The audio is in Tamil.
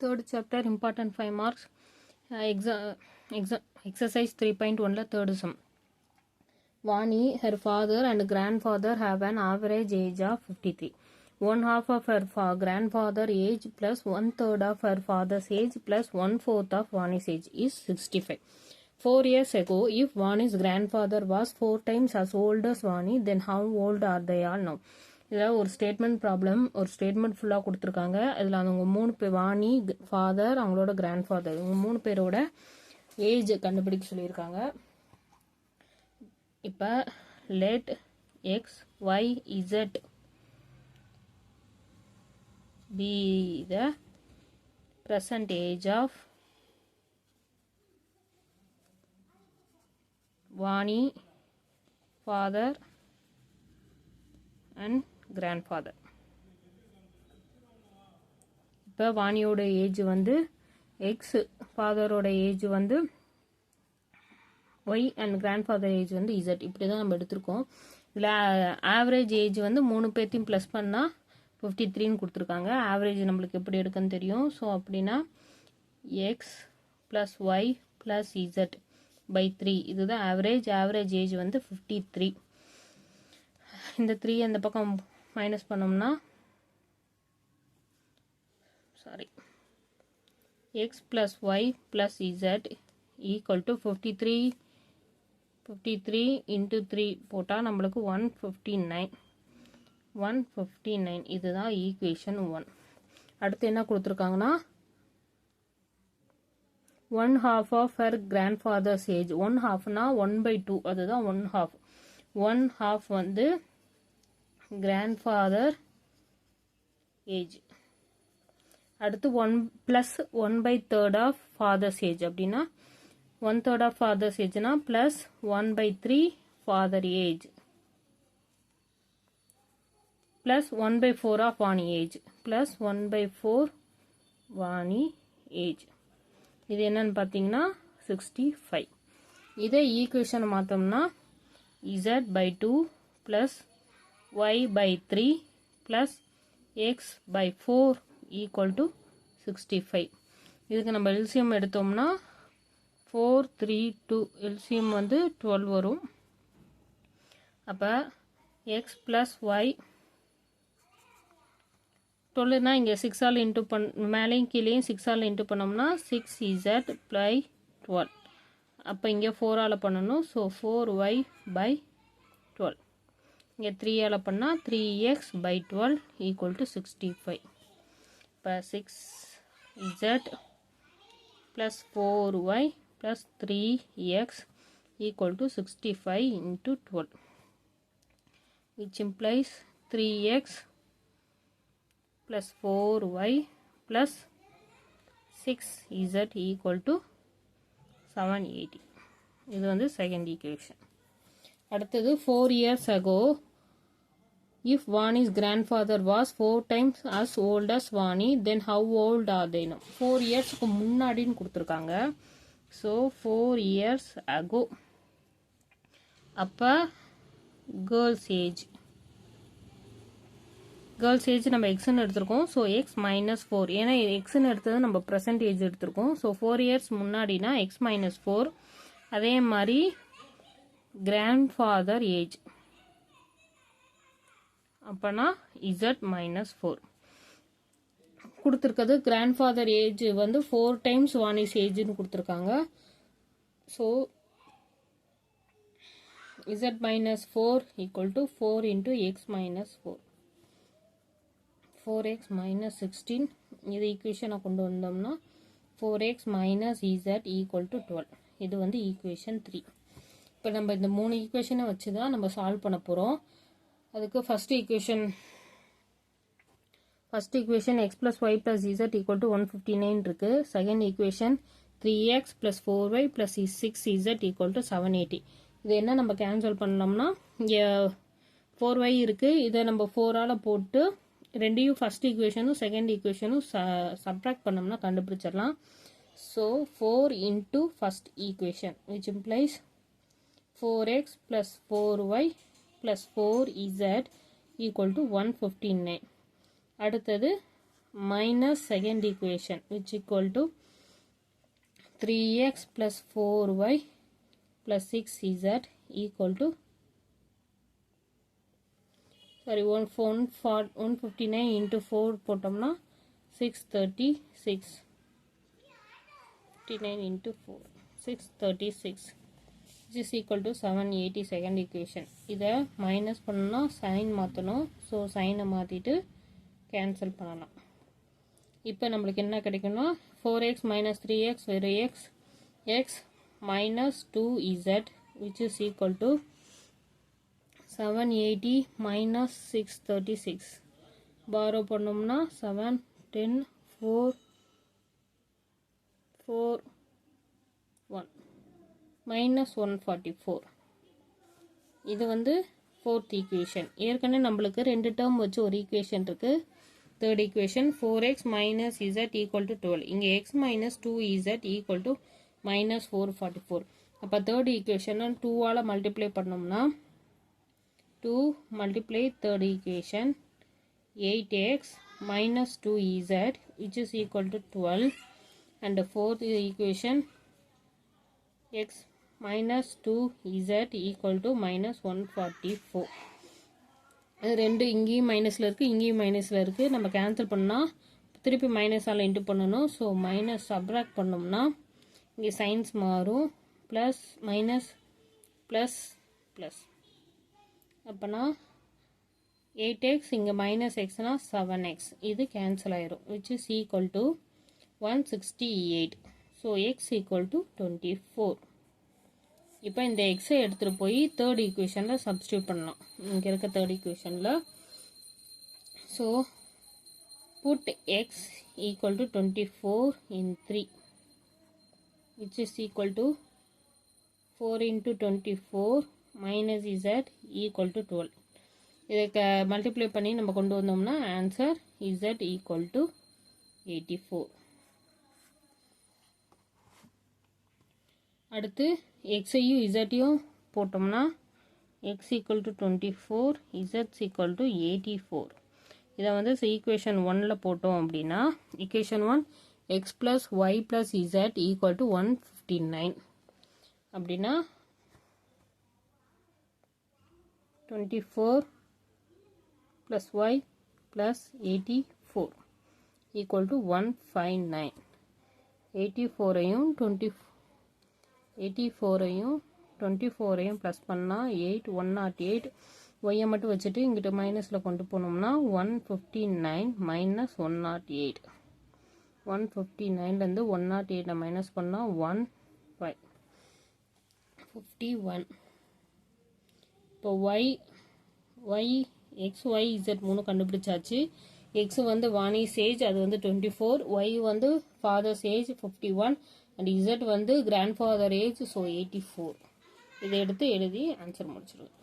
Third chapter, important 5 marks. Exercise 3.1 third sum. Vani, her father and grandfather have an average age of 53. One half of her grandfather's age plus 1/3 of her father's age plus 1/4 of Vani's age is 65. 4 years ago, if Vani's grandfather was 4 times as old as Vani, then how old are they all now? இதில் ஒரு ஸ்டேட்மெண்ட் ப்ராப்ளம், ஒரு ஸ்டேட்மெண்ட் ஃபுல்லாக கொடுத்துருக்காங்க. அதில் அவங்க 3 பேர், வாணி, ஃபாதர், அவங்களோட கிராண்ட் ஃபாதர், இவங்க 3 பேரோட ஏஜ் கண்டுபிடிக்க சொல்லியிருக்காங்க. இப்போ let X Y Z be the present age of Vani, father and grandfather. இப்போ வாணியோட ஏஜ் வந்து எக்ஸ், ஃபாதரோட ஏஜ் வந்து ஒய் அண்ட் கிராண்ட்ஃபாதர் ஏஜ் வந்து இசட். இப்படி தான் நம்ம எடுத்திருக்கோம். இதில் ஆவரேஜ் ஏஜ் வந்து 3 பேர்த்தையும் ப்ளஸ் பண்ணால் 53ன்னு கொடுத்துருக்காங்க. ஆவரேஜ் நம்மளுக்கு எப்படி எடுக்குன்னு தெரியும். ஸோ அப்படின்னா X plus Y plus Z by 3, இதுதான் ஆவரேஜ். ஆவரேஜ் ஏஜ் வந்து 53. இந்த 3 அந்த பக்கம் மைனஸ் பண்ணோம்னா X plus Y plus Z equal to 53 into 3 போட்டால் நம்மளுக்கு 159. இதுதான் ஈக்குவேஷன் 1. அடுத்து என்ன கொடுத்துருக்காங்கன்னா 1/2 ஆஃப் ஹர் கிராண்ட்ஃபாதர்ஸ் ஏஜ். 1/2னா 1/2, அதுதான் 1/2. 1/2 வந்து கிராண்ட்ஃபாதர் ஏஜ். அடுத்து 1 ப்ளஸ் 1/3 ஆஃப் ஃபாதர்ஸ் ஏஜ். அப்படின்னா 1/3 ஆஃப் ஃபாதர்ஸ் ஏஜ்னா plus 1/3 father age plus 1/4 of Vani age plus 1/4 Vani age. இது என்னன்னு பார்த்தீங்கன்னா 65. இதை ஈக்குவேஷனை மாற்றோம்னா z/2 plus y/3 plus x/4 equal to 65. இதுக்கு நம்ம எல்சிஎம் எடுத்தோம்னா 4, 3, 2, எல்சிஎம் வந்து 12 வரும். அப்போ எக்ஸ் ப்ளஸ் ஒய் 12னா இங்கே 6ஆல் இன்ட்டு மேலேயும் கீழேயும் 6ஆல் இன்ட்டு பண்ணோம்னா 6z ப்ளை 12. அப்போ இங்கே 4ஆல் பண்ணணும். So 4y/12. இங்கே 3ஆல் பண்ணால் 3x/12 ஈக்குவல் டு 65. இப்போ 6z plus 4y plus 3x equal to 65 into 12, which implies 3x plus 4y plus 6z equal to 780. இது வந்து செகண்ட் ஈக்குவேஷன். அடுத்தது 4 years ago, if Vani's grandfather was 4 times as old as Vani, then how old are they now? 4 yearsக்கு முன்னாடின்னு கொடுத்துருக்காங்க. So 4 years ago. அப்போ கேர்ள்ஸ் ஏஜ் நம்ம எக்ஸ்ன்னு எடுத்திருக்கோம். ஸோ எக்ஸ் -4, ஏன்னா எக்ஸ்ன்னு எடுத்தது நம்ம ப்ரெசன்ட் ஏஜ் எடுத்திருக்கோம். ஸோ 4 years முன்னாடினா எக்ஸ் -4. அதே மாதிரி கிராண்ட்ஃபாதர் ஏஜ் அப்போனா இசட் -4 கொடுத்துருக்கிறது. கிராண்ட்ஃபாதர் ஏஜ் வந்து 4 times வானிஸ் ஏஜ்னு கொடுத்துருக்காங்க. So Z -4 equal to 4 into X -4, 4x -16. இது ஈக்குவேஷனை கொண்டு வந்தோம்னா 4x -z ஈக்குவல் டு 12. இது வந்து ஈக்குவேஷன் 3. இப்போ நம்ம இந்த 3 ஈக்குவேஷனை வச்சு தான் நம்ம சால்வ் பண்ண போகிறோம். அதுக்கு first equation x plus Y plus z equal to 159 இருக்கு. Second equation 3x plus 4y plus 6z equal to 780. இது என்ன நம்ம கேன்சல் பண்ணோம்னா இங்கே 4y இருக்குது. இதை நம்ம 4ஆல் போட்டு ரெண்டையும் ஃபர்ஸ்ட் ஈக்குவேஷனும் செகண்ட் ஈக்குவேஷனும் சப்ட்ராக்ட் பண்ணோம்னா கண்டுபிடிச்சிடலாம். So 4 into first equation which implies 4x plus 4y plus 4z equal to 159. அடுத்தது minus second equation which equal to 3x plus 4y plus 6z equal to 159 into 4 போட்டோம்னா 636 59 into 4 636 which is equal to 780 second equation. இதை மைனஸ் பண்ணா சைன் மாற்றணும். ஸோ சைனை மாற்றிட்டு கேன்சல் பண்ணலாம். இப்போ நம்மளுக்கு என்ன கிடைக்கும்னா 4x minus 3x வேறு x minus 2z which is equal to 780 minus 636. borrow பண்ணோம்னா 7 10 4 4 1 minus 144. இது வந்து fourth equation. ஏற்கனவே நம்மளுக்கு ரெண்டு டேர்ம் வச்சு ஒரு ஈக்குவேஷன் இருக்கு. third equation 4x minus z equal to 12. இங்கே x minus 2z equal to minus 444. அப்போ third equation 2 ஆல மல்டிப்ளை பண்ணோம்னா 2 multiply third equation 8x minus 2z which is equal to 12 and the fourth equation x minus 2z equal to minus 144. அது ரெண்டு இங்கேயும் மைனஸில் இருக்குது இங்கேயும் மைனஸில் இருக்குது. நம்ம கேன்சல் பண்ணால் திருப்பி மைனஸால் இன்ட்டு பண்ணணும். ஸோ மைனஸ் சப்ராக்ட் பண்ணோம்னா இங்கே சைன்ஸ் மாறும். ப்ளஸ் மைனஸ் ப்ளஸ் ப்ளஸ் அப்போனா 8x இங்கே மைனஸ் எக்ஸ்னா 7x. இது கேன்சல் ஆயிரும் which is equal to 168. So x equal to 24. இப்போ இந்த எக்ஸை எடுத்துகிட்டு போய் தேர்ட் ஈக்குவேஷனில் சப்ஸ்டியூட் பண்ணலாம். இங்கே இருக்க தேர்ட் ஈக்குவேஷனில் so put X equal to 24 in 3 which is equal to 4 into 24 minus z equal to 12. இதை மல்டிப்ளை பண்ணி நம்ம கொண்டு வந்தோம்னா ஆன்சர் z equal to 84. அடுத்து எக்ஸையும் இசட்டையும் போட்டோம்னா எக்ஸ் ஈக்குவல் டு 24 இசட்ஸ் ஈக்குவல் டு 84. இதை வந்து ஈக்குவேஷன் 1ல் போட்டோம் அப்படின்னா equation 1 x plus Y plus Z equal to 159. அப்படின்னா 24 plus Y plus 84 equal to 159. 84ஐயும் 24ஐயும் ப்ளஸ் பண்ணால் 108. ஒய்யை மட்டும் வச்சுட்டு இங்கிட்ட மைனஸில் கொண்டு போனோம்னா 159 மைனஸ் 108. 159லேருந்து 108 மைனஸ் பண்ணால் 151. இப்போ ஒய் எக்ஸ் ஒய் இசட் 3 கண்டுபிடிச்சாச்சு. எக்ஸ் வந்து வாணிஸ் ஏஜ் அது வந்து 24, ஒய் வந்து ஃபாதர்ஸ் ஏஜ் 51 and z வந்து grandfather age so 84. இதை எடுத்து எழுதி ஆன்சர் முடிச்சிடுவோம்.